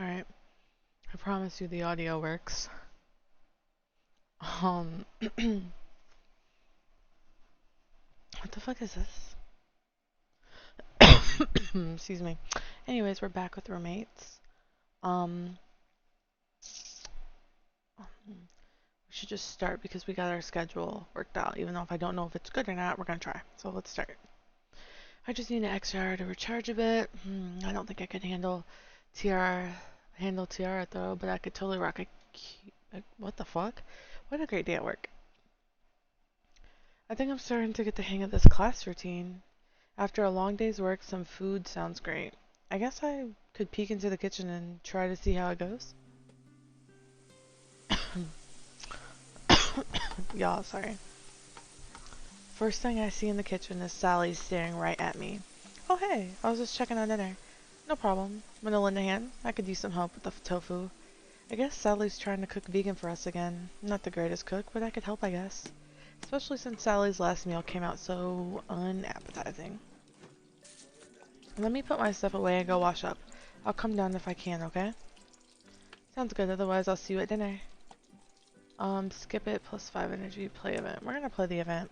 Alright, I promise you the audio works. Um, what the fuck is this? Excuse me. Anyways, we're back with roommates. Um, we should just start because we got our schedule worked out. Even though if I don't know if it's good or not, we're gonna try. So let's start. I just need an extra hour to recharge a bit. I don't think I could handle TR though, but I could totally rock what the fuck? What a great day at work. I think I'm starting to get the hang of this class routine. After a long day's work, some food sounds great. I guess I could peek into the kitchen and try to see how it goes. Y'all, sorry. First thing I see in the kitchen is Sally staring right at me. Oh hey, I was just checking on dinner. No problem. Want to lend a hand? I could use some help with the tofu. I guess Sally's trying to cook vegan for us again. Not the greatest cook, but I could help, I guess. Especially since Sally's last meal came out so unappetizing. Let me put my stuff away and go wash up. I'll come down if I can, okay? Sounds good, otherwise I'll see you at dinner. Skip it, +5 energy, play event. We're gonna play the event.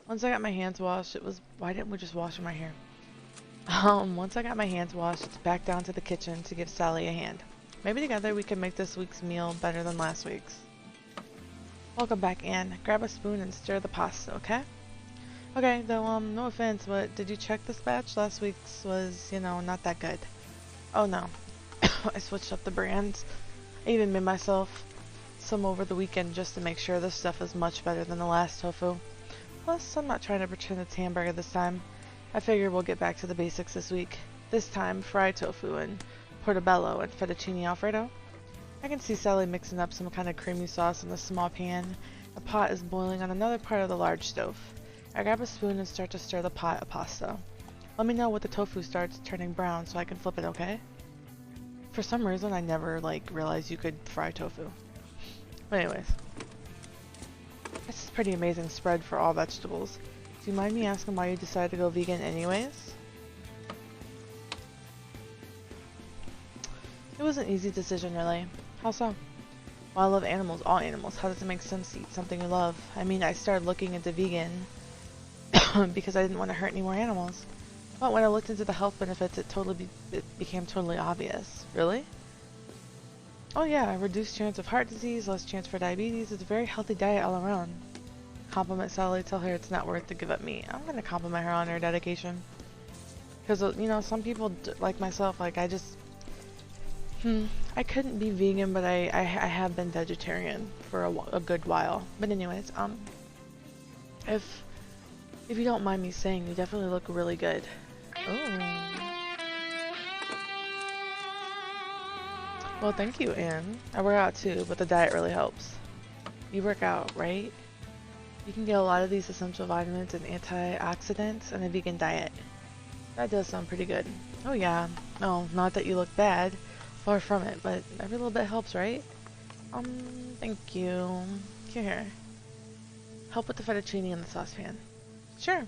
Once I got my hands washed, why didn't we just wash them right here? Once I got my hands washed, it's back down to the kitchen to give Sally a hand. Maybe together we can make this week's meal better than last week's. Welcome back, Anne. Grab a spoon and stir the pasta, okay? Okay, though, no offense, but did you check this batch? Last week's was, not that good. Oh no. I switched up the brands. I even made myself some over the weekend just to make sure this stuff is much better than the last tofu. Plus, I'm not trying to pretend it's hamburger this time. I figure we'll get back to the basics this week. This time, fried tofu and portobello and fettuccine alfredo. I can see Sally mixing up some kind of creamy sauce in a small pan. A pot is boiling on another part of the large stove. I grab a spoon and start to stir the pot of pasta. Let me know when the tofu starts turning brown so I can flip it, okay? For some reason, I never, realized you could fry tofu. But anyways. This is a pretty amazing spread for all vegetables. Do you mind me asking why you decided to go vegan anyways? It was an easy decision, really. How so? Well, I love animals, all animals. How does it make sense to eat something you love? I mean, I started looking into vegan because I didn't want to hurt any more animals. But when I looked into the health benefits, it became totally obvious. Really? Oh yeah, reduced chance of heart disease, less chance for diabetes. It's a very healthy diet all around. Compliment Sally, tell her it's not worth to give up meat. I'm gonna compliment her on her dedication. Because, some people, like myself, I couldn't be vegan, but I have been vegetarian for a good while. But anyways, if you don't mind me saying, you definitely look really good. Oh. Well, thank you, Anne. I work out too, but the diet really helps. You work out, right? You can get a lot of these essential vitamins and antioxidants in a vegan diet. That does sound pretty good. Oh yeah. No, not that you look bad. Far from it, but every little bit helps, right? Thank you. Here. Help with the fettuccine in the saucepan. Sure.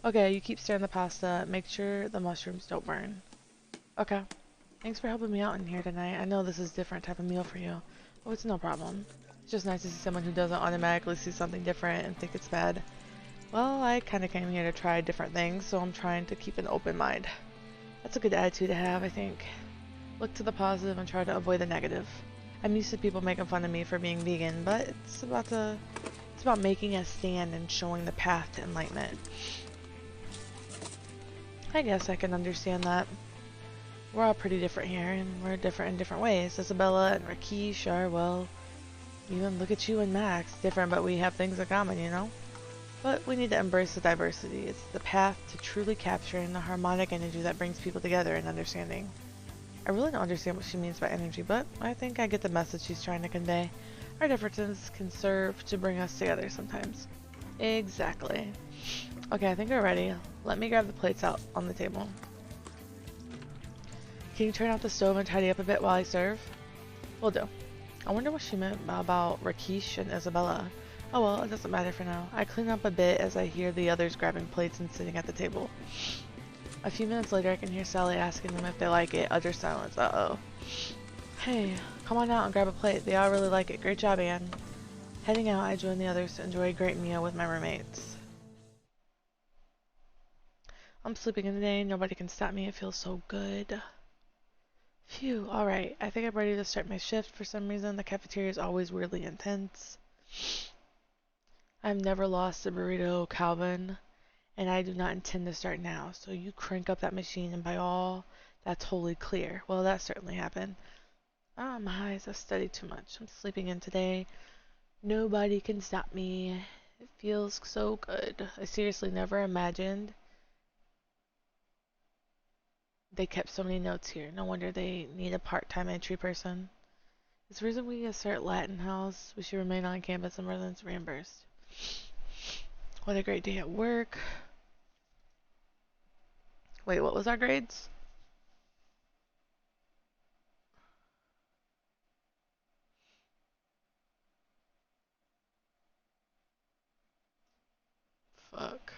Okay, you keep stirring the pasta. Make sure the mushrooms don't burn. Okay. Thanks for helping me out in here tonight. I know this is a different type of meal for you. Oh, it's no problem. It's just nice to see someone who doesn't automatically see something different and think it's bad. Well, I kind of came here to try different things, so I'm trying to keep an open mind. That's a good attitude to have, I think. Look to the positive and try to avoid the negative. I'm used to people making fun of me for being vegan, but it's about making a stand and showing the path to enlightenment. I guess I can understand that. We're all pretty different here, and we're different in different ways. Isabella and Rakesh are, well, even look at you and Max. Different, but we have things in common, you know? But we need to embrace the diversity. It's the path to truly capturing the harmonic energy that brings people together and understanding. I really don't understand what she means by energy, but I think I get the message she's trying to convey. Our differences can serve to bring us together sometimes. Exactly. Okay, I think we're ready. Let me grab the plates out on the table. Can you turn off the stove and tidy up a bit while I serve? Will do. I wonder what she meant about Rakesh and Isabella. Oh well, it doesn't matter for now. I clean up a bit as I hear the others grabbing plates and sitting at the table. A few minutes later, I can hear Sally asking them if they like it. Utter silence. Uh-oh. Hey, come on out and grab a plate. They all really like it. Great job, Anne. Heading out, I join the others to enjoy a great meal with my roommates. I'm sleeping in today. Nobody can stop me. It feels so good. Phew, alright. I think I'm ready to start my shift. For some reason, the cafeteria is always weirdly intense. I've never lost a burrito, Calvin, and I do not intend to start now. So you crank up that machine, and by all that's wholly clear. Well, that certainly happened. Ah, my eyes have studied too much. I'm sleeping in today. Nobody can stop me. It feels so good. I seriously never imagined they kept so many notes here. No wonder they need a part-time entry person. Is the reason we assert Latin House, we should remain on campus and residents reimbursed. What a great day at work. Wait, what was our grades? Fuck.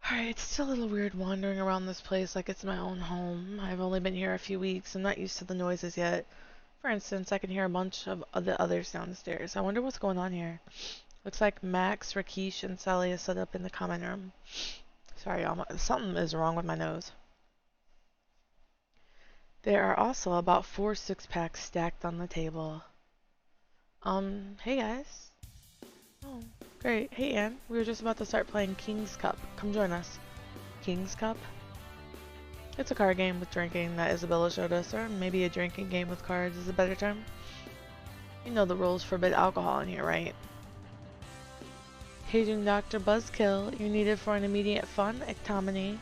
Alright, it's still a little weird wandering around this place like it's my own home. I've only been here a few weeks. I'm not used to the noises yet. For instance, I can hear a bunch of the others downstairs. I wonder what's going on here. Looks like Max, Rakesh, and Sally is set up in the common room. Sorry, y'all. Something is wrong with my nose. There are also about 4 six-packs stacked on the table. Hey guys. Oh, great. Hey Anne, we were just about to start playing King's Cup. Come join us. King's Cup? It's a card game with drinking that Isabella showed us, or maybe a drinking game with cards is a better term. You know the rules forbid alcohol in here, right? Paging Dr. Buzzkill, you're needed for an immediate fun ectonomy.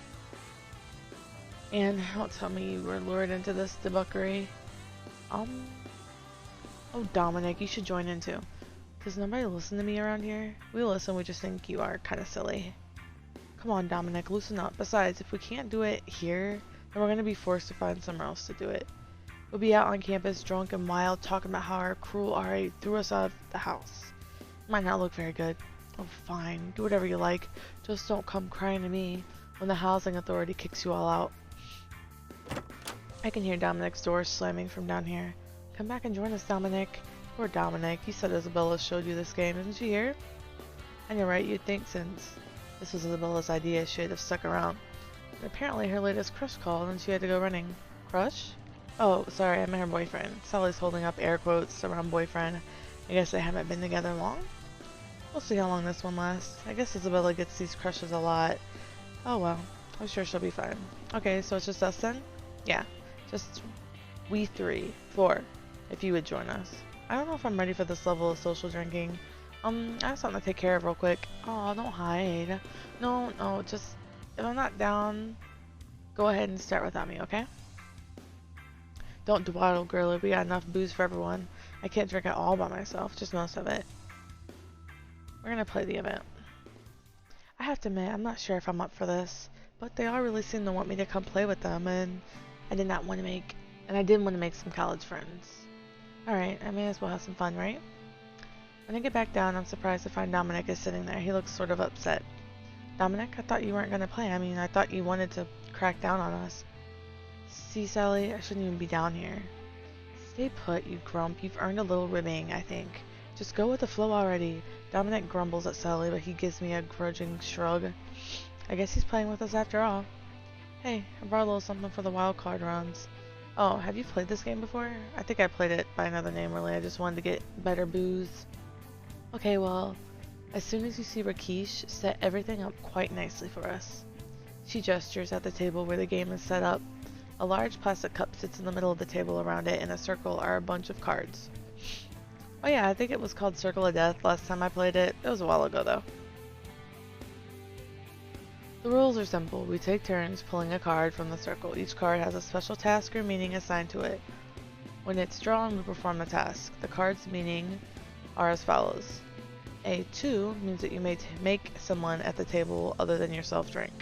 And don't tell me you were lured into this debauchery. Oh, Dominic, you should join in too. Does nobody listen to me around here? We listen, we just think you are kind of silly. Come on, Dominic, loosen up. Besides, if we can't do it here, then we're going to be forced to find somewhere else to do it. We'll be out on campus, drunk and wild, talking about how our cruel RA threw us out of the house. Might not look very good. Oh, fine. Do whatever you like. Just don't come crying to me when the housing authority kicks you all out. I can hear Dominic's door slamming from down here. Come back and join us, Dominic. Poor Dominic. You said Isabella showed you this game. Isn't she here? And you're right, you'd think since this was Isabella's idea, she'd have stuck around. But apparently her latest crush called and she had to go running. Crush? Oh, sorry, I meant her boyfriend. Sally's holding up air quotes around boyfriend. I guess they haven't been together long? We'll see how long this one lasts. I guess Isabella gets these crushes a lot. Oh well, I'm sure she'll be fine. Okay, so it's just us then? Yeah, just we 4, if you would join us. I don't know if I'm ready for this level of social drinking. I have something to take care of real quick. Oh, don't hide. No, just, if I'm not down, go ahead and start without me, okay? Don't dawdle, girlie. We got enough booze for everyone. I can't drink it all by myself, just most of it. We're gonna play the event. I have to admit, I'm not sure if I'm up for this, but they all really seem to want me to come play with them, and I did want to make some college friends. Alright, I may as well have some fun, right? When I get back down, I'm surprised to find Dominic is sitting there. He looks sort of upset. Dominic, I thought you weren't gonna play. I mean, I thought you wanted to crack down on us. See, Sally, I shouldn't even be down here. Stay put, you grump. You've earned a little ribbing, I think. Just go with the flow already. Dominic grumbles at Sally, but he gives me a grudging shrug. I guess he's playing with us after all. Hey, I brought a little something for the wild card runs. Oh, have you played this game before? I think I played it by another name, really. I just wanted to get better booze. Okay, well, as soon as you see Rakesh, set everything up quite nicely for us. She gestures at the table where the game is set up. A large plastic cup sits in the middle of the table. Around it in a circle are a bunch of cards. Oh yeah, I think it was called Circle of Death last time I played it. It was a while ago though. The rules are simple. We take turns pulling a card from the circle. Each card has a special task or meaning assigned to it. When it's drawn, we perform the task. The card's meaning are as follows. A2 means that you may make someone at the table other than yourself drink.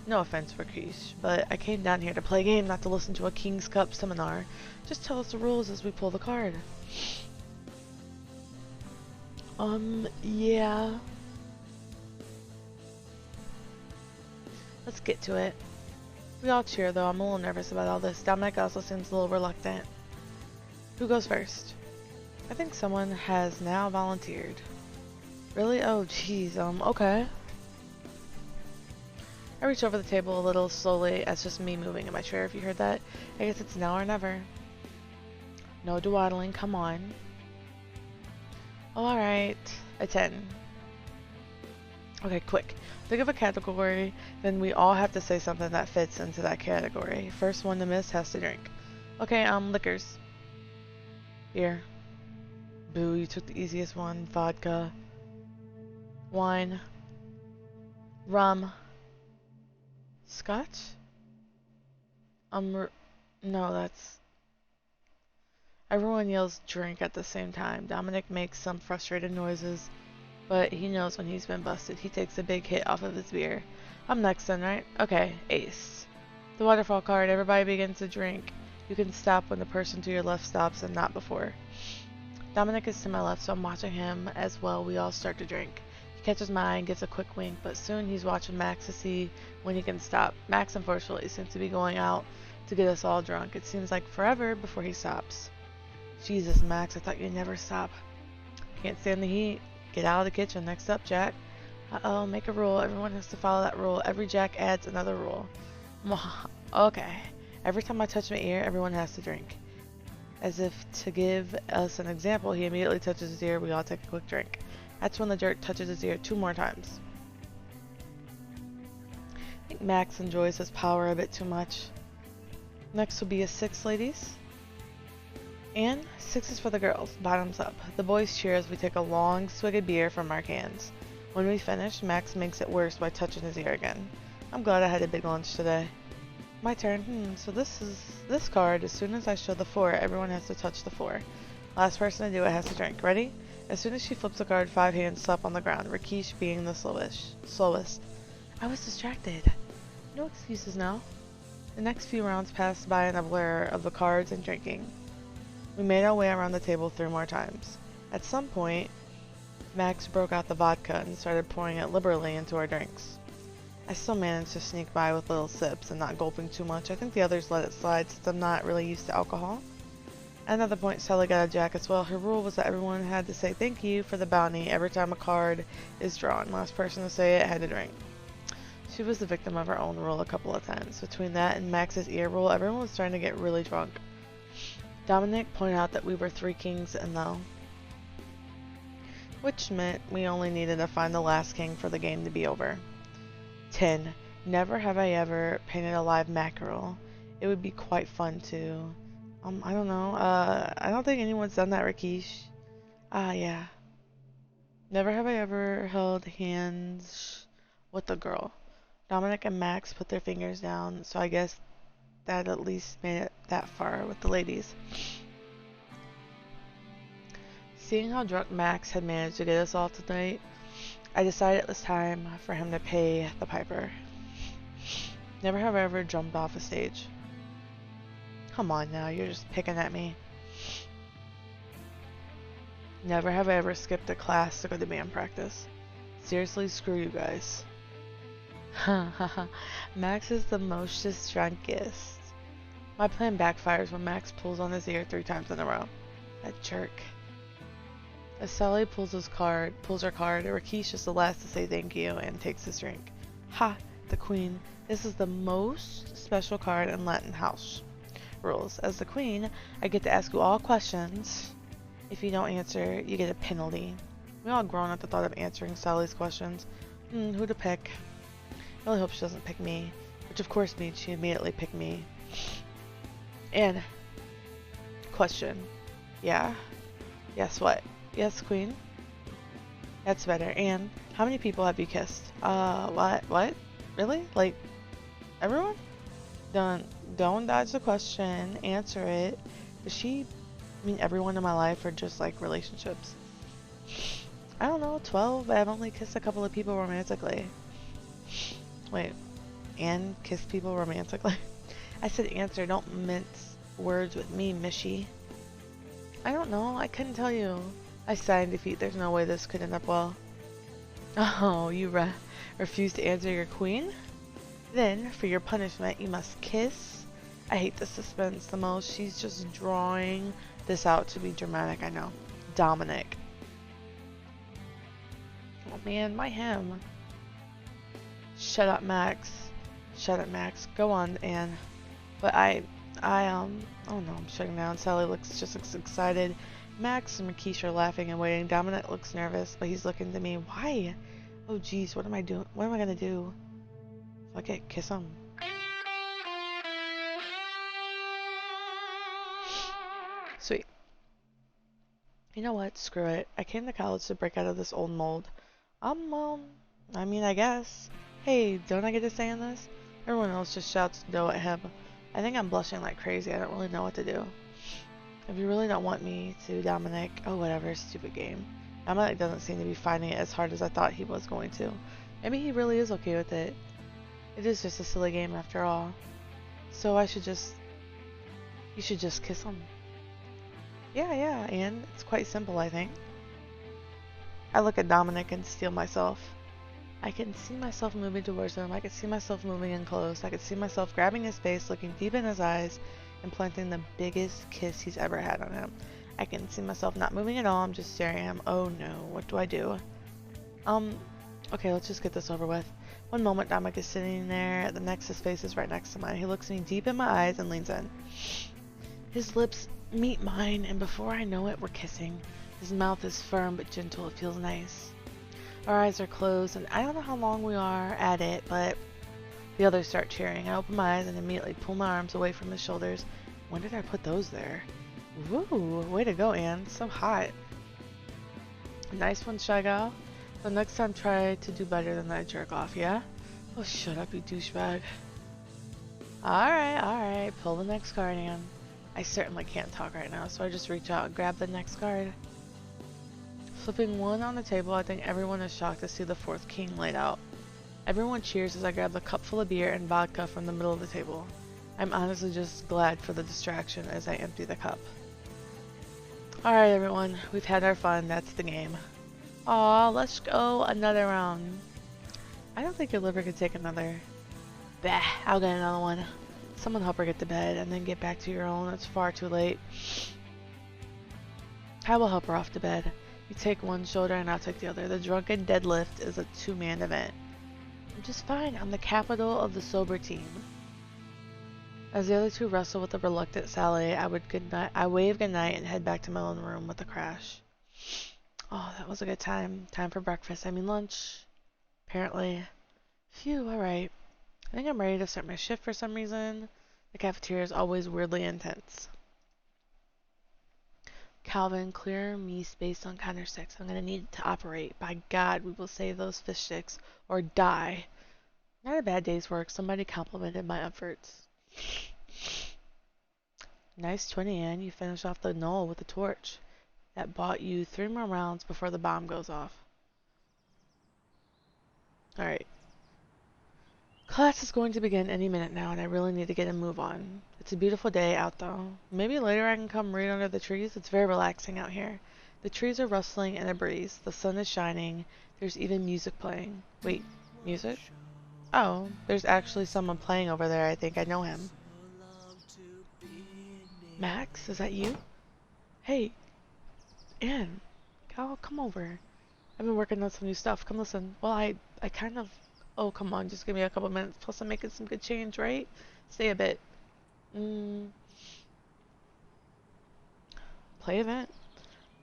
No offense, Rakesh, but I came down here to play a game, not to listen to a King's Cup seminar. Just tell us the rules as we pull the card. Yeah. Let's get to it. We all cheer, though. I'm a little nervous about all this. Dominic also seems a little reluctant. Who goes first? I think someone has now volunteered. Really? Oh, jeez. Okay. I reach over the table a little slowly. That's just me moving in my chair, if you heard that. I guess it's now or never. No dawdling. Come on. Oh, alright. A 10. Okay, quick. Think of a category, then we all have to say something that fits into that category. First one to miss has to drink. Okay, liquors. Beer. Boo, you took the easiest one. Vodka. Wine. Rum. Scotch? No, that's... Everyone yells drink at the same time. Dominic makes some frustrated noises, but he knows when he's been busted. He takes a big hit off of his beer. I'm next then, right? Okay, ace. The waterfall card. Everybody begins to drink. You can stop when the person to your left stops and not before. Dominic is to my left, so I'm watching him as well. We all start to drink. He catches my eye and gives a quick wink, but soon he's watching Max to see when he can stop. Max, unfortunately, seems to be going out to get us all drunk. It seems like forever before he stops. Jesus, Max, I thought you'd never stop. Can't stand the heat. Get out of the kitchen. Next up, Jack. Uh-oh, make a rule. Everyone has to follow that rule. Every Jack adds another rule. Okay. Every time I touch my ear, everyone has to drink. As if to give us an example, he immediately touches his ear. We all take a quick drink. That's when the jerk touches his ear 2 more times. I think Max enjoys his power a bit too much. Next will be a 6, ladies. And 6 is for the girls, bottoms up. The boys cheer as we take a long swig of beer from our cans. When we finish, Max makes it worse by touching his ear again. I'm glad I had a big lunch today. My turn. So this is this card. As soon as I show the 4, everyone has to touch the 4. Last person to do it has to drink. Ready? As soon as she flips the card, 5 hands slap on the ground. Rakesh being the slowest. I was distracted. No excuses now. The next few rounds passed by in a blur of the cards and drinking. We made our way around the table 3 more times. At some point, Max broke out the vodka and started pouring it liberally into our drinks. I still managed to sneak by with little sips and not gulping too much. I think the others let it slide since I'm not really used to alcohol. At another point, Sally got a Jack as well. Her rule was that everyone had to say thank you for the bounty every time a card is drawn. Last person to say it had to drink. She was the victim of her own rule a couple of times. Between that and Max's ear rule, everyone was starting to get really drunk. Dominic pointed out that we were 3 kings and though, which meant we only needed to find the last king for the game to be over. 10. Never have I ever painted a live mackerel. It would be quite fun to... I don't know. I don't think anyone's done that, Rakesh. Yeah. Never have I ever held hands with a girl. Dominic and Max put their fingers down, so I guess that at least made it that far with the ladies. Seeing how drunk Max had managed to get us all tonight, I decided it was time for him to pay the piper. Never have I ever jumped off a stage. Come on now, you're just picking at me. Never have I ever skipped a class to go to band practice. Seriously, screw you guys. Max is the most drunkest. My plan backfires when Max pulls on his ear 3 times in a row. That jerk. As Sally pulls her card, Rakesh is the last to say thank you and takes his drink. Ha! The Queen. This is the most special card in Latin house rules. As the Queen, I get to ask you all questions. If you don't answer, you get a penalty. We all groan at the thought of answering Sally's questions. Who to pick? I really hope she doesn't pick me. Which of course means she immediately picked me. And question. Yeah? Yes, what? Yes, Queen? That's better. And how many people have you kissed? What? Really? Like, everyone? Don't dodge the question. Answer it. Does she mean everyone in my life or just like relationships? I don't know. 12? I've only kissed a couple of people romantically. Wait. And kissed people romantically? I said answer. Don't mince words with me, Mishy. I don't know. I couldn't tell you. I sigh in defeat. There's no way this could end up well. Oh, you refuse to answer your queen? Then, for your punishment, you must kiss. I hate the suspense the most. She's just drawing this out to be dramatic, I know. Dominic. Oh man, my him. Shut up, Max. Shut up, Max. Go on, Anne. But oh no, I'm shutting down. Sally just looks excited. Max and Rakesh are laughing and waiting. Dominic looks nervous, but he's looking to me. Why? Oh geez, what am I doing? What am I gonna do? Fuck it, kiss him. Sweet. You know what? Screw it. I came to college to break out of this old mold. Well, I mean, I guess. Hey, don't I get a say in this? Everyone else just shouts no at him. I think I'm blushing like crazy. I don't really know what to do. If you really don't want me to, Dominic, oh whatever, stupid game. Dominic doesn't seem to be finding it as hard as I thought he was going to. Maybe he really is okay with it. It is just a silly game after all. So you should just kiss him. Yeah, and it's quite simple, I think. I look at Dominic and steel myself. I can see myself moving towards him. I can see myself moving in close. I can see myself grabbing his face, looking deep in his eyes, and planting the biggest kiss he's ever had on him. I can see myself not moving at all. I'm just staring at him. Oh no, what do I do? Okay, let's just get this over with. One moment, Dominic is sitting there. The next, his face is right next to mine. He looks me deep in my eyes and leans in. His lips meet mine, and before I know it, we're kissing. His mouth is firm but gentle. It feels nice. Our eyes are closed, and I don't know how long we are at it, but the others start cheering. I open my eyes and immediately pull my arms away from his shoulders. When did I put those there? Woo, way to go, Anne. So hot. Nice one, Shy Gal. So next time try to do better than that jerk off, yeah? Oh, shut up, you douchebag. Alright. Pull the next card, Anne. I certainly can't talk right now, so I just reach out and grab the next card. Flipping one on the table, I think everyone is shocked to see the fourth king laid out. Everyone cheers as I grab the cup full of beer and vodka from the middle of the table. I'm honestly just glad for the distraction as I empty the cup. Alright everyone, we've had our fun, that's the game. Aw, let's go another round. I don't think your liver could take another. Bah, I'll get another one. Someone help her get to bed and then get back to your own. It's far too late. I will help her off to bed. You take one shoulder and I'll take the other. The drunken deadlift is a two-man event. I'm just fine. I'm the capital of the sober team. As the other two wrestle with the reluctant Sally, I wave goodnight and head back to my own room with a crash. Oh, that was a good time. Time for breakfast. I mean lunch. Apparently. Phew, alright. I think I'm ready to start my shift for some reason. The cafeteria is always weirdly intense. Calvin, clear me space on counter 6. I'm gonna need to operate. By God, we will save those fish sticks or die. Not a bad day's work. Somebody complimented my efforts. Nice 20, Ann. You finish off the knoll with a torch. That bought you 3 more rounds before the bomb goes off. Alright. Class is going to begin any minute now, and I really need to get a move on. It's a beautiful day out, though. Maybe later I can come read under the trees. It's very relaxing out here. The trees are rustling in a breeze. The sun is shining. There's even music playing. Wait, music? Oh, there's actually someone playing over there. I think I know him. Max, is that you? Hey, Ann, come over. I've been working on some new stuff. Come listen. Well, I kind of... Oh, come on, just give me a couple minutes. Plus, I'm making some good change, right? Stay a bit. Play event?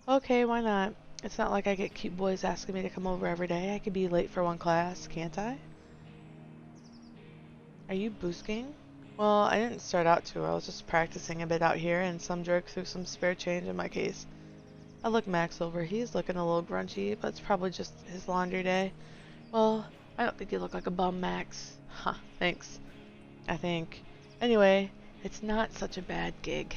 Okay, why not? It's not like I get cute boys asking me to come over every day. I could be late for one class, can't I? Are you boosting? Well, I didn't start out to. I was just practicing a bit out here, and some jerk threw some spare change in my case. I look Max over. He's looking a little grungy, but it's probably just his laundry day. Well, I don't think you look like a bum, Max. Huh, thanks. I think. Anyway, it's not such a bad gig.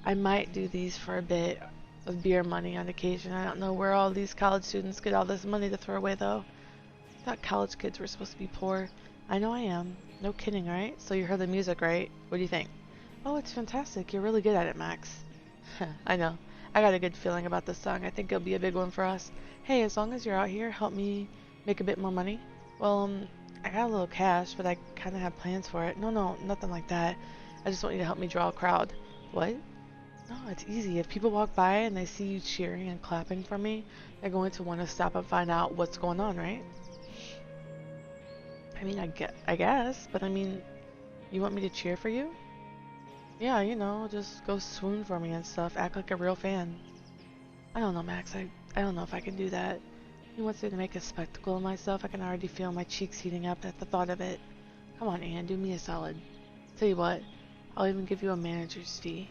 I might do these for a bit of beer money on occasion. I don't know where all these college students get all this money to throw away, though. I thought college kids were supposed to be poor. I know I am. No kidding, right? So you heard the music, right? What do you think? Oh, it's fantastic. You're really good at it, Max. I know. I got a good feeling about this song. I think it'll be a big one for us. Hey, as long as you're out here, help me make a bit more money. Well, I got a little cash, but I kind of have plans for it. No, nothing like that. I just want you to help me draw a crowd. What? No, it's easy. If people walk by and they see you cheering and clapping for me, they're going to want to stop and find out what's going on, right? I mean, I guess, but I mean, you want me to cheer for you? Yeah, you know, just go swoon for me and stuff. Act like a real fan. I don't know, Max. I don't know if I can do that. He wants me to make a spectacle of myself. I can already feel my cheeks heating up at the thought of it. Come on, Anne, do me a solid. Tell you what, I'll even give you a manager's fee.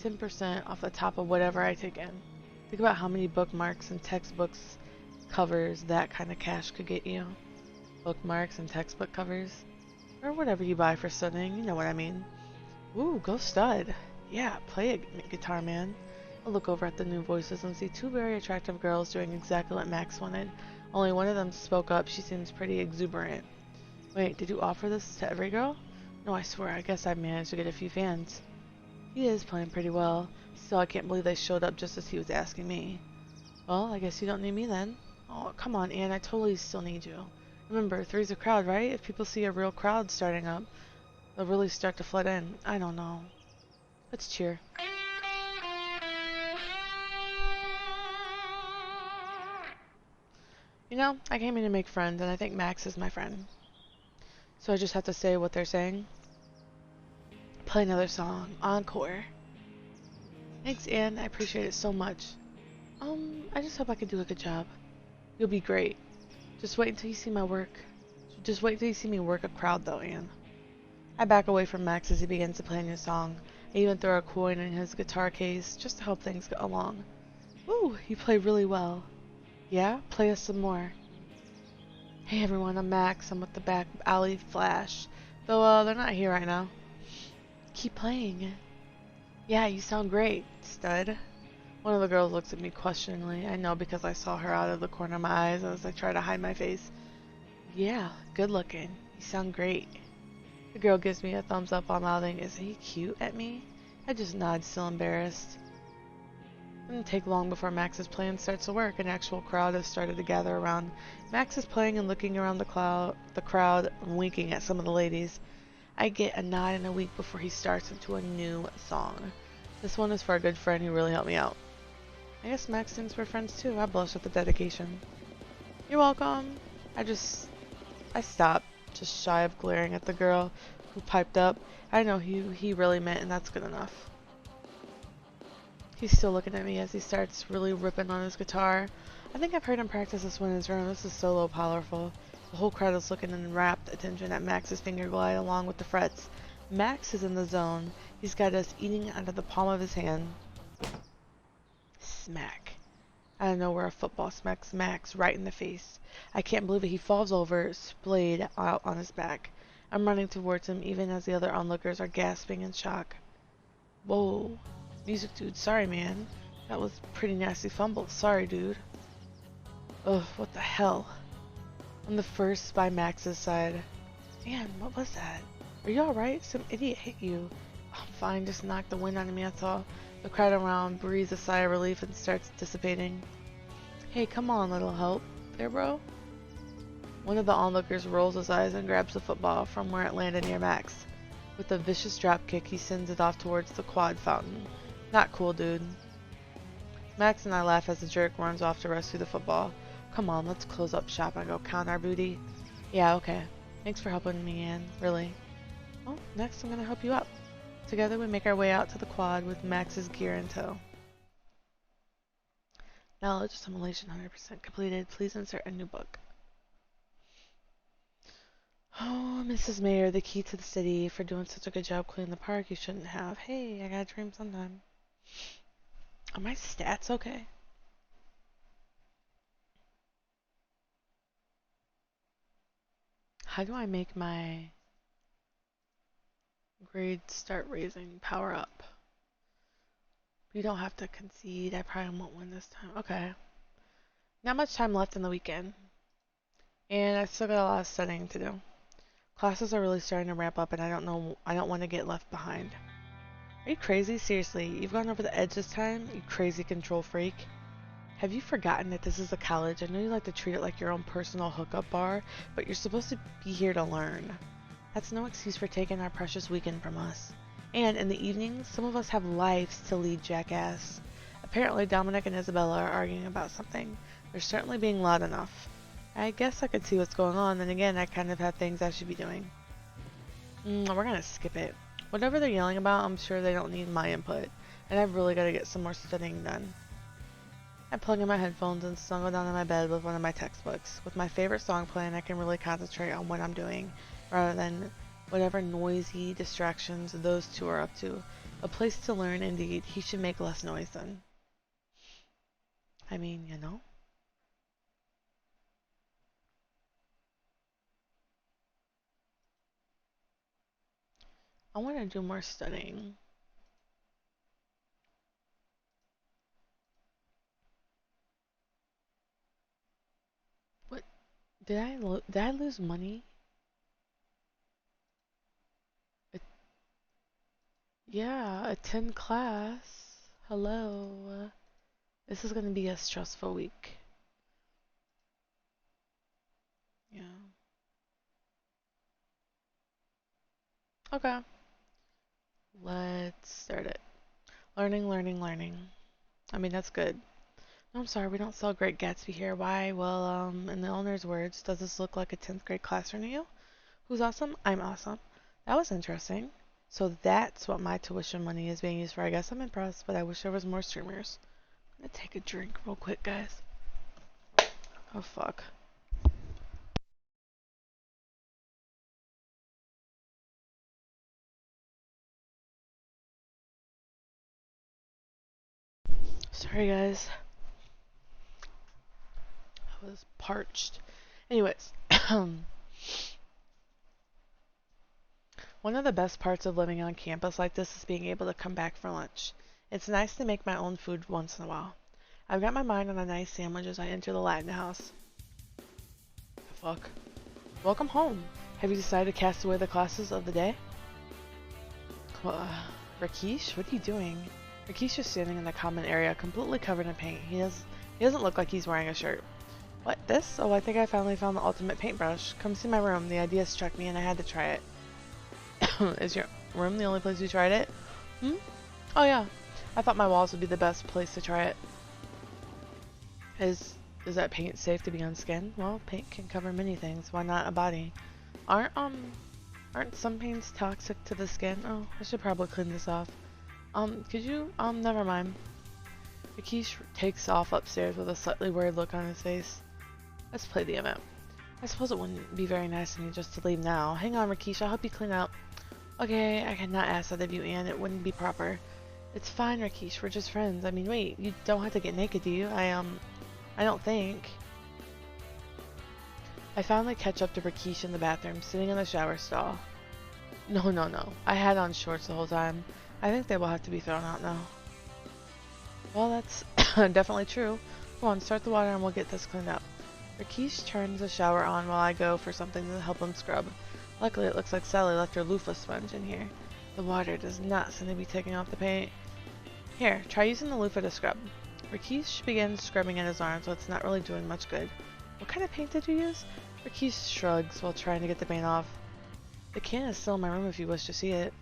10% off the top of whatever I take in. Think about how many bookmarks and textbooks covers that kind of cash could get you. Bookmarks and textbook covers? Or whatever you buy for studying, you know what I mean. Ooh, go stud. Yeah, play a guitar, man. I'll look over at the new voices and see two very attractive girls doing exactly what Max wanted. Only one of them spoke up. She seems pretty exuberant. Wait, did you offer this to every girl? No, I swear, I guess I've managed to get a few fans. He is playing pretty well. Still, I can't believe they showed up just as he was asking me. Well, I guess you don't need me then. Oh, come on, Anne, I totally still need you. Remember, three's a crowd, right? If people see a real crowd starting up, they'll really start to flood in. I don't know. Let's cheer. You know, I came here to make friends, and I think Max is my friend. So I just have to say what they're saying. Play another song. Encore. Thanks, Anne. I appreciate it so much. I just hope I can do a good job. You'll be great. Just wait until you see my work. Just wait until you see me work a crowd, though, Anne. I back away from Max as he begins to play a new song. I even throw a coin in his guitar case just to help things go along. Ooh, you play really well. Yeah? Play us some more. Hey everyone, I'm Max. I'm with the back alley Flash. Though, they're not here right now. Keep playing. Yeah, you sound great, stud. One of the girls looks at me questioningly. I know because I saw her out of the corner of my eyes as I try to hide my face. Yeah, good looking. You sound great. The girl gives me a thumbs up while mouthing, "Is he cute?" at me. I just nod, still embarrassed. It doesn't take long before Max's plan starts to work. An actual crowd has started to gather around. Max is playing and looking around the crowd and winking at some of the ladies. I get a nod and a wink before he starts into a new song. This one is for a good friend who really helped me out. I guess Max thinks we're friends too. I blush at the dedication. You're welcome. I stop, just shy of glaring at the girl who piped up. I know who he really meant, and that's good enough. He's still looking at me as he starts really ripping on his guitar. I think I've heard him practice this one in his room. This is solo powerful. The whole crowd is looking in rapt attention at Max's finger glide along with the frets. Max is in the zone. He's got us eating out of the palm of his hand. Smack. I don't know where a football smacks Max right in the face. I can't believe it. He falls over, splayed out on his back. I'm running towards him even as the other onlookers are gasping in shock. Whoa. Music dude, sorry man. That was a pretty nasty fumble. Sorry dude. Ugh, what the hell? I'm the first by Max's side. Man, what was that? Are you alright? Some idiot hit you. I'm fine, just knocked the wind out of me, that's all. The crowd around breathes a sigh of relief and starts dissipating. Hey, come on, little help. There, bro? One of the onlookers rolls his eyes and grabs the football from where it landed near Max. With a vicious drop kick, he sends it off towards the quad fountain. Not cool, dude. Max and I laugh as the jerk runs off to rescue the football. Come on, let's close up shop and go count our booty. Yeah, okay. Thanks for helping me, Anne. Really. Well, next I'm gonna help you up. Together we make our way out to the quad with Max's gear in tow. Knowledge assimilation 100% completed. Please insert a new book. Oh, Mrs. Mayor, the key to the city. For doing such a good job cleaning the park, you shouldn't have. Hey, I gotta dream sometime. Are my stats okay? How do I make my grades start raising? Power up. You don't have to concede. I probably won't win this time. Okay. Not much time left in the weekend. And I still got a lot of studying to do. Classes are really starting to ramp up and I don't want to get left behind. Are you crazy? Seriously, you've gone over the edge this time, you crazy control freak. Have you forgotten that this is a college? I know you like to treat it like your own personal hookup bar, but you're supposed to be here to learn. That's no excuse for taking our precious weekend from us. And in the evenings, some of us have lives to lead, jackass. Apparently, Dominic and Isabella are arguing about something. They're certainly being loud enough. I guess I could see what's going on, and again, I kind of have things I should be doing. We're gonna skip it. Whatever they're yelling about, I'm sure they don't need my input, and I've really got to get some more studying done. I plug in my headphones and snuggle down in my bed with one of my textbooks. With my favorite song playing, I can really concentrate on what I'm doing, rather than whatever noisy distractions those two are up to. A place to learn, indeed. He should make less noise then. I mean, you know? I want to do more studying. What? Did I lose money? A, yeah, attend class. Hello. This is going to be a stressful week. Yeah. Okay. Let's start it. Learning, learning, learning. I mean, that's good. No, I'm sorry, we don't sell Great Gatsby here. Why? Well, in the owner's words, does this look like a 10th grade classroom to you? Who's awesome? I'm awesome. That was interesting. So that's what my tuition money is being used for. I guess I'm impressed, but I wish there was more streamers. I'm gonna take a drink real quick, guys. Oh, fuck. Sorry, guys. I was parched. Anyways, one of the best parts of living on campus like this is being able to come back for lunch. It's nice to make my own food once in a while. I've got my mind on a nice sandwich as I enter the Latin house. Fuck. Welcome home. Have you decided to cast away the classes of the day? Rakesh, what are you doing? Rakesh is standing in the common area, completely covered in paint. He doesn't look like he's wearing a shirt. What, this? Oh, I think I finally found the ultimate paintbrush. Come see my room. The idea struck me and I had to try it. Is your room the only place you tried it? Oh yeah. I thought my walls would be the best place to try it. Is that paint safe to be on skin? Well, paint can cover many things. Why not a body? Aren't some paints toxic to the skin? Oh, I should probably clean this off. Could you, never mind. Rakesh takes off upstairs with a slightly worried look on his face. Let's play the event. I suppose it wouldn't be very nice of me just to leave now. Hang on, Rakesh, I'll help you clean up. Okay, I cannot ask that of you, Anne. It wouldn't be proper. It's fine, Rakesh. We're just friends. I mean, wait, you don't have to get naked, do you? I don't think. I finally catch up to Rakesh in the bathroom, sitting in the shower stall. No. I had on shorts the whole time. I think they will have to be thrown out now. Well, that's definitely true. Come on, start the water and we'll get this cleaned up. Rakesh turns the shower on while I go for something to help him scrub. Luckily, it looks like Sally left her loofah sponge in here. The water does not seem to be taking off the paint. Here, try using the loofah to scrub. Rakesh begins scrubbing at his arm, so it's not really doing much good. What kind of paint did you use? Rakesh shrugs while trying to get the paint off. The can is still in my room if you wish to see it.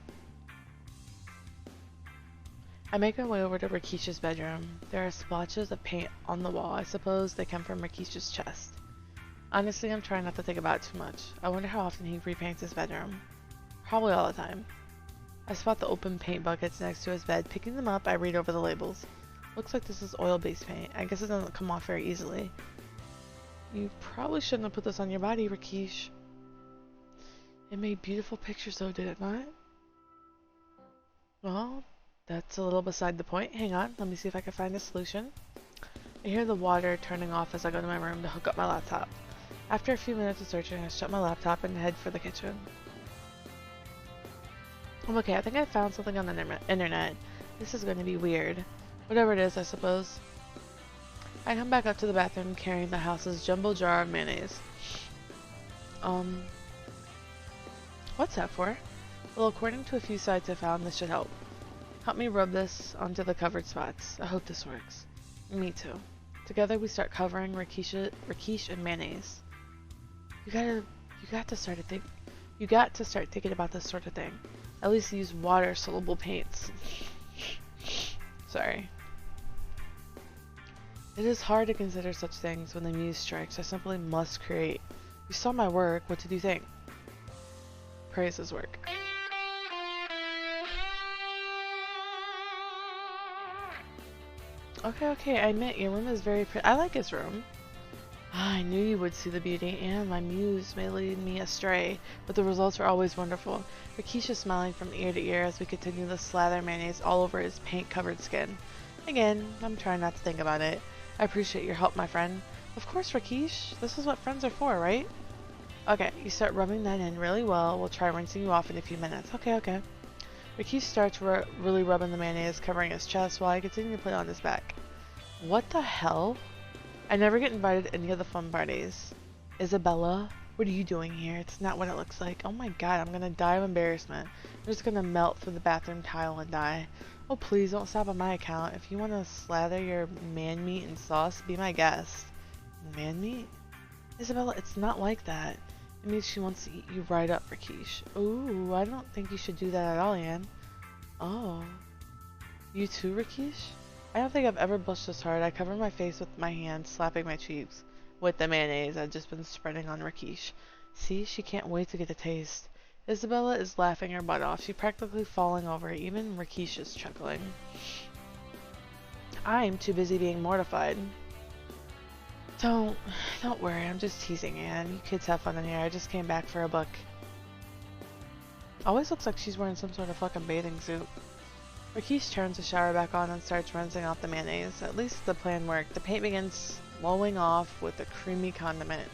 I make my way over to Rakesh's bedroom. There are splotches of paint on the wall. I suppose they come from Rakesh's chest. Honestly, I'm trying not to think about it too much. I wonder how often he repaints his bedroom. Probably all the time. I spot the open paint buckets next to his bed. Picking them up, I read over the labels. Looks like this is oil-based paint. I guess it doesn't come off very easily. You probably shouldn't have put this on your body, Rakesh. It made beautiful pictures though, did it not? Well, that's a little beside the point. Hang on, let me see if I can find a solution. I hear the water turning off as I go to my room to hook up my laptop. After a few minutes of searching, I shut my laptop and head for the kitchen. Okay, I think I found something on the internet. This is going to be weird. Whatever it is, I suppose. I come back up to the bathroom carrying the house's jumbo jar of mayonnaise. What's that for? Well, according to a few sites I found, this should help. Help me rub this onto the covered spots. I hope this works. Me too. Together we start covering Rakesh and Mayonnaise. You gotta, you got to start to think, you got to start thinking about this sort of thing. At least use water-soluble paints. Sorry. It is hard to consider such things when the muse strikes. I simply must create. You saw my work. What did you think? Praise his work. Okay, okay, I admit your room is very pretty. I like his room. Ah, I knew you would see the beauty, and my muse may lead me astray, but the results are always wonderful. Rakesh is smiling from ear to ear as we continue to slather mayonnaise all over his paint-covered skin. Again, I'm trying not to think about it. I appreciate your help, my friend. Of course, Rakesh. This is what friends are for, right? Okay, you start rubbing that in really well. We'll try rinsing you off in a few minutes. Okay, okay. Rakesh starts really rubbing the mayonnaise, covering his chest while I continue to put it on his back. What the hell? I never get invited to any of the fun parties. Isabella, what are you doing here? It's not what it looks like. Oh my god, I'm gonna die of embarrassment. I'm just gonna melt through the bathroom tile and die. Oh please, don't stop on my account. If you want to slather your man meat in sauce, be my guest. Man meat? Isabella, it's not like that. It means she wants to eat you right up, Rakesh. Ooh, I don't think you should do that at all, Anne. Oh. You too, Rakesh? I don't think I've ever blushed this hard. I cover my face with my hand, slapping my cheeks with the mayonnaise I've just been spreading on Rakesh. See, she can't wait to get a taste. Isabella is laughing her butt off. She's practically falling over. Even Rakesh is chuckling. I'm too busy being mortified. Don't worry. I'm just teasing, Anne. You kids have fun in here. I just came back for a book. Always looks like she's wearing some sort of fucking bathing suit. Rakesh turns the shower back on and starts rinsing off the mayonnaise. At least the plan worked. The paint begins flowing off with a creamy condiment.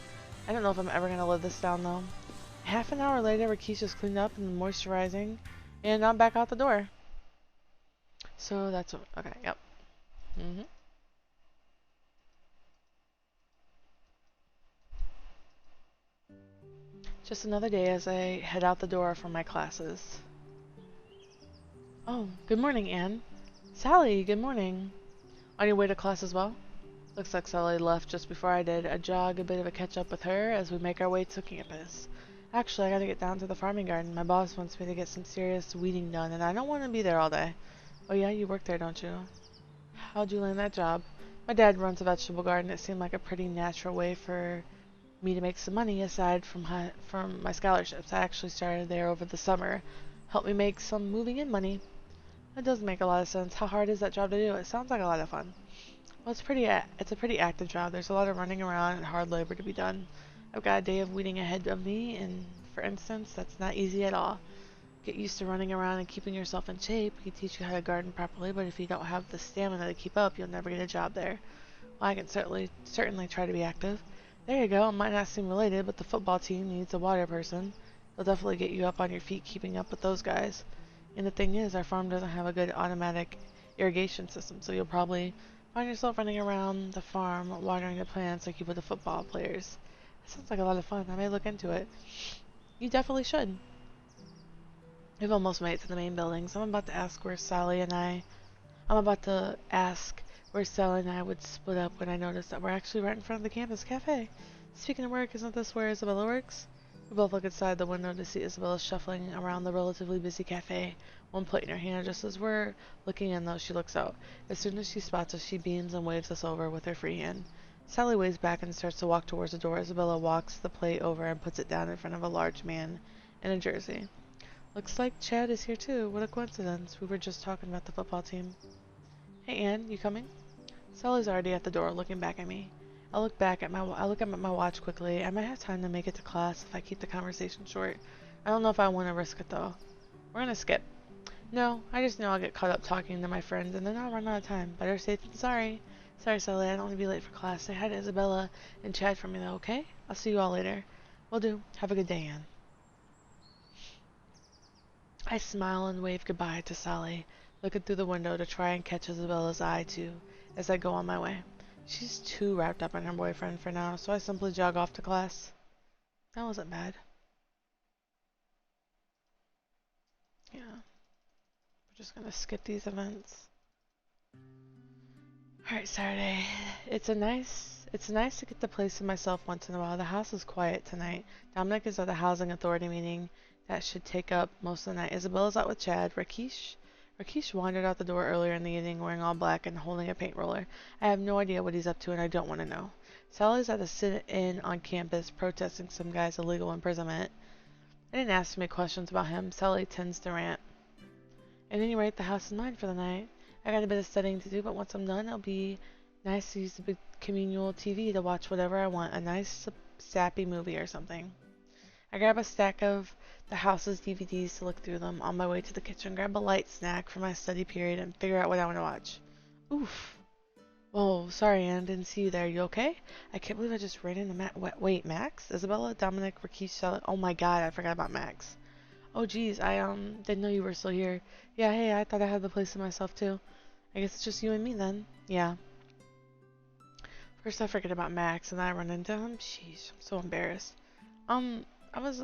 I don't know if I'm ever going to live this down though. Half an hour later, Rakesh is cleaned up and moisturizing, and I'm back out the door. So that's what, okay, yep. Just another day as I head out the door for my classes. Oh, good morning, Anne. Sally, good morning. On your way to class as well? Looks like Sally left just before I did. A jog, a bit of a catch up with her as we make our way to campus. Actually, I gotta get down to the farming garden. My boss wants me to get some serious weeding done, and I don't want to be there all day. Oh yeah, you work there, don't you? How'd you land that job? My dad runs a vegetable garden. It seemed like a pretty natural way for me to make some money aside from my scholarships. I actually started there over the summer. Helped me make some moving in money. That does make a lot of sense. How hard is that job to do? It sounds like a lot of fun. Well, it's a pretty active job. There's a lot of running around and hard labor to be done. I've got a day of weeding ahead of me, and for instance, that's not easy at all. Get used to running around and keeping yourself in shape. We can teach you how to garden properly, but if you don't have the stamina to keep up, you'll never get a job there. Well, I can certainly try to be active. There you go. It might not seem related, but the football team needs a water person. They'll definitely get you up on your feet keeping up with those guys. And the thing is, our farm doesn't have a good automatic irrigation system, so you'll probably find yourself running around the farm watering the plants like you would the football players. That sounds like a lot of fun. I may look into it. You definitely should. We've almost made it to the main buildings. I'm about to ask where Sally and I would split up when I noticed that we're actually right in front of the campus cafe. Speaking of work, isn't this where Isabella works? We both look inside the window to see Isabella shuffling around the relatively busy cafe, one plate in her hand. Just as we're looking in, though, she looks out. As soon as she spots us, she beams and waves us over with her free hand. Sally waves back and starts to walk towards the door. Isabella walks the plate over and puts it down in front of a large man in a jersey. Looks like Chad is here too. What a coincidence. We were just talking about the football team. Hey Anne, you coming? Sally's already at the door, looking back at me. I look at my watch quickly. I might have time to make it to class if I keep the conversation short. I don't know if I want to risk it though. We're gonna skip. No, I just know I'll get caught up talking to my friends and then I'll run out of time. Better safe than sorry. Sorry, Sally, I don't want to be late for class. Say hi to Isabella and Chad for me though, okay? I'll see you all later. Will do. Have a good day, Anne. I smile and wave goodbye to Sally, looking through the window to try and catch Isabella's eye too, as I go on my way. She's too wrapped up in her boyfriend for now, so I simply jog off to class. That wasn't bad. Yeah, we're just gonna skip these events. Alright, Saturday. It's nice to get the place to myself once in a while. The house is quiet tonight. Dominic is at a housing authority meeting that should take up most of the night. Isabella's out with Chad. Rakesh wandered out the door earlier in the evening wearing all black and holding a paint roller. I have no idea what he's up to and I don't want to know. Sally's at a sit-in on campus protesting some guy's illegal imprisonment. I didn't ask too many questions about him. Sally tends to rant. At any rate, the house is mine for the night. I got a bit of studying to do, but once I'm done, it'll be nice to use the big communal TV to watch whatever I want. A nice, sappy movie or something. I grab a stack of the house's DVDs to look through them on my way to the kitchen, grab a light snack for my study period, and figure out what I want to watch. Oof. Whoa, sorry, Anne, didn't see you there. You okay? I can't believe I just ran into Wait, Max? Isabella, Dominic, Rakesh, Sally. Oh my god, I forgot about Max. Oh geez, I didn't know you were still here. Yeah, hey, I thought I had the place to myself too. I guess it's just you and me then. Yeah. First I forget about Max and then I run into him. Jeez, I'm so embarrassed. I was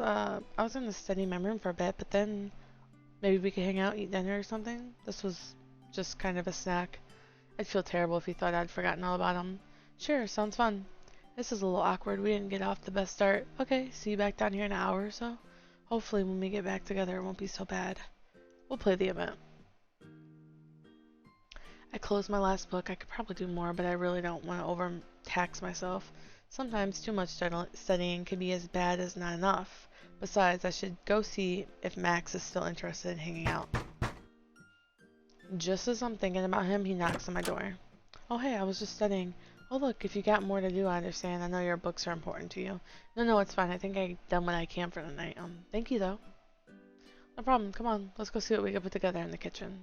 in the study in my room for a bit, but then maybe we could hang out, eat dinner or something. This was just kind of a snack. I'd feel terrible if he thought I'd forgotten all about him. Sure, sounds fun. This is a little awkward. We didn't get off the best start. Okay, see you back down here in an hour or so. Hopefully when we get back together it won't be so bad. We'll play the event. I closed my last book. I could probably do more, but I really don't want to overtax myself. Sometimes too much studying can be as bad as not enough. Besides, I should go see if Max is still interested in hanging out. Just as I'm thinking about him, he knocks on my door. Oh hey, I was just studying. Oh look, if you got more to do, I understand. I know your books are important to you. No, it's fine. I think I've done what I can for the night. Thank you though. No problem. Come on, let's go see what we can put together in the kitchen.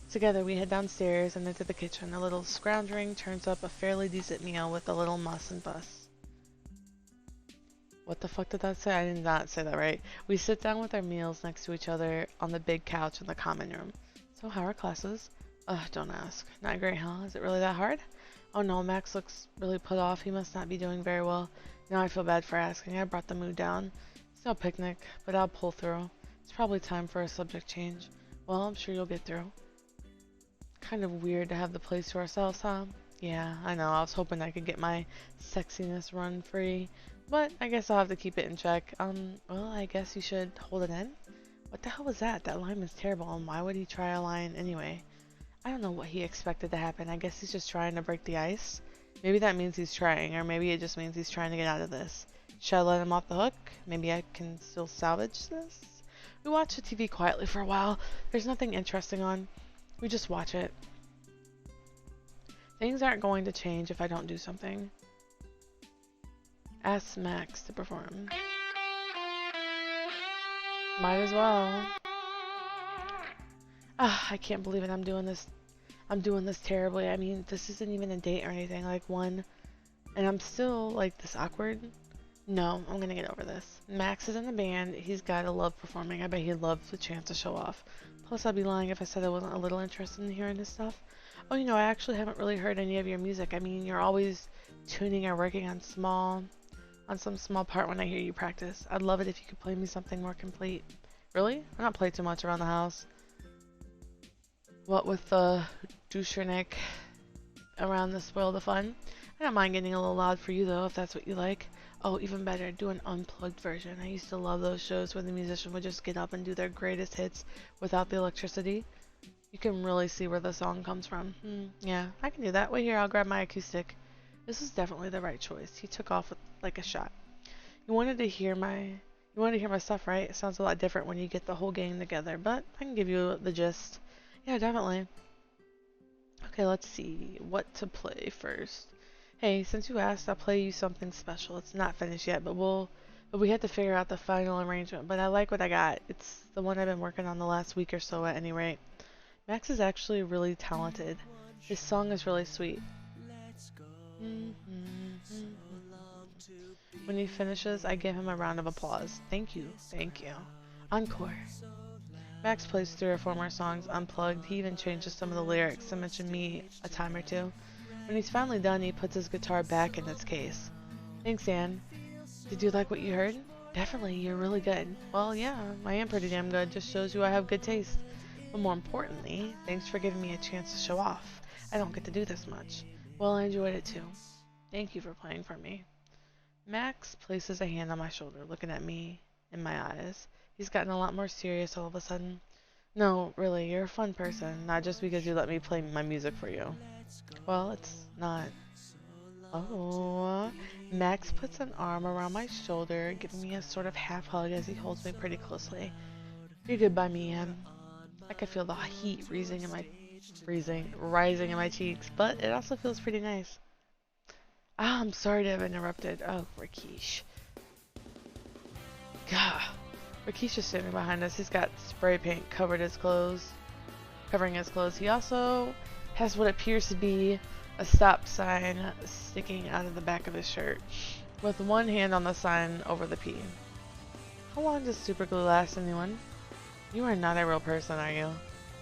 Together we head downstairs and into the kitchen. A little scrounging turns up a fairly decent meal with a little muss and fuss. What the fuck did that say? I did not say that right. We sit down with our meals next to each other on the big couch in the common room. So how are classes? Ugh, don't ask. Not great, huh? Is it really that hard? Oh no, Max looks really put off. He must not be doing very well. Now I feel bad for asking. I brought the mood down. It's no picnic, but I'll pull through. It's probably time for a subject change. Well, I'm sure you'll get through. Kind of weird to have the place to ourselves, huh? Yeah, I know. I was hoping I could get my sexiness run free, but I guess I'll have to keep it in check. Well, I guess you should hold it in? What the hell was that? That line was terrible, and why would he try a line anyway? I don't know what he expected to happen. I guess he's just trying to break the ice. Maybe that means he's trying, or maybe it just means he's trying to get out of this. Should I let him off the hook? Maybe I can still salvage this? We watch the TV quietly for a while. There's nothing interesting on. We just watch it. Things aren't going to change if I don't do something. Ask Max to perform. Might as well. Ah, I can't believe it. I'm doing this terribly. I mean, this isn't even a date or anything. Like one, and I'm still like this awkward. No, I'm gonna get over this. Max is in the band. He's gotta love performing. I bet he loves the chance to show off. Plus, I'd be lying if I said I wasn't a little interested in hearing his stuff. Oh, you know, I actually haven't really heard any of your music. I mean, you're always tuning or working on some small part when I hear you practice. I'd love it if you could play me something more complete. Really? I don't play too much around the house. What with the douchernick around the spoil the fun? I don't mind getting a little loud for you though, if that's what you like. Oh, even better, do an unplugged version. I used to love those shows where the musician would just get up and do their greatest hits without the electricity. You can really see where the song comes from. Yeah, I can do that. Wait here, I'll grab my acoustic. This is definitely the right choice. He took off with like a shot. You wanted to hear my stuff, right? It sounds a lot different when you get the whole gang together, but I can give you the gist. Yeah, definitely. Okay, let's see what to play first. Hey, since you asked, I'll play you something special. It's not finished yet, but we had to figure out the final arrangement. But I like what I got. It's the one I've been working on the last week or so at any rate. Max is actually really talented. His song is really sweet. When he finishes, I give him a round of applause. Thank you. Thank you. Encore. Max plays 3 or 4 more songs unplugged. He even changes some of the lyrics to mention me a time or two. When he's finally done, he puts his guitar back in its case. Thanks, Anne. Did you like what you heard? Definitely, you're really good. Well, yeah, I am pretty damn good. Just shows you I have good taste. But more importantly, thanks for giving me a chance to show off. I don't get to do this much. Well, I enjoyed it too. Thank you for playing for me. Max places a hand on my shoulder, looking at me in my eyes. He's gotten a lot more serious all of a sudden. No, really, you're a fun person, not just because you let me play my music for you. Well, it's not. Oh. Max puts an arm around my shoulder, giving me a sort of half hug as he holds me pretty closely. You're good by me, Em. I can feel the heat rising in my cheeks, but it also feels pretty nice. Ah, I'm sorry to have interrupted. Oh, Rakesh. Gah. Rakesh is standing behind us. He's got spray paint covering his clothes. He also has what appears to be a stop sign sticking out of the back of his shirt, with one hand on the sign over the P. How long does super glue last, anyone? You are not a real person, are you?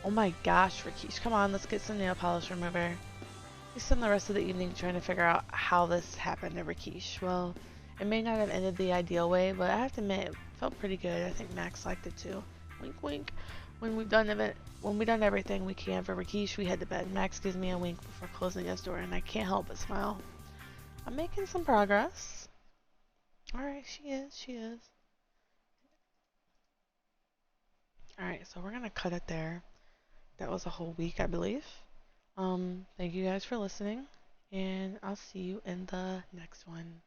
Oh my gosh, Rakesh, come on, let's get some nail polish remover. We spent the rest of the evening trying to figure out how this happened to Rakesh. Well, it may not have ended the ideal way, but I have to admit, it felt pretty good. I think Max liked it too. Wink, wink. When we've done everything we can for Rakesh, we head to bed. Max gives me a wink before closing his door, and I can't help but smile. I'm making some progress. Alright, she is. Alright, so we're gonna cut it there. That was a whole week, I believe. Thank you guys for listening, and I'll see you in the next one.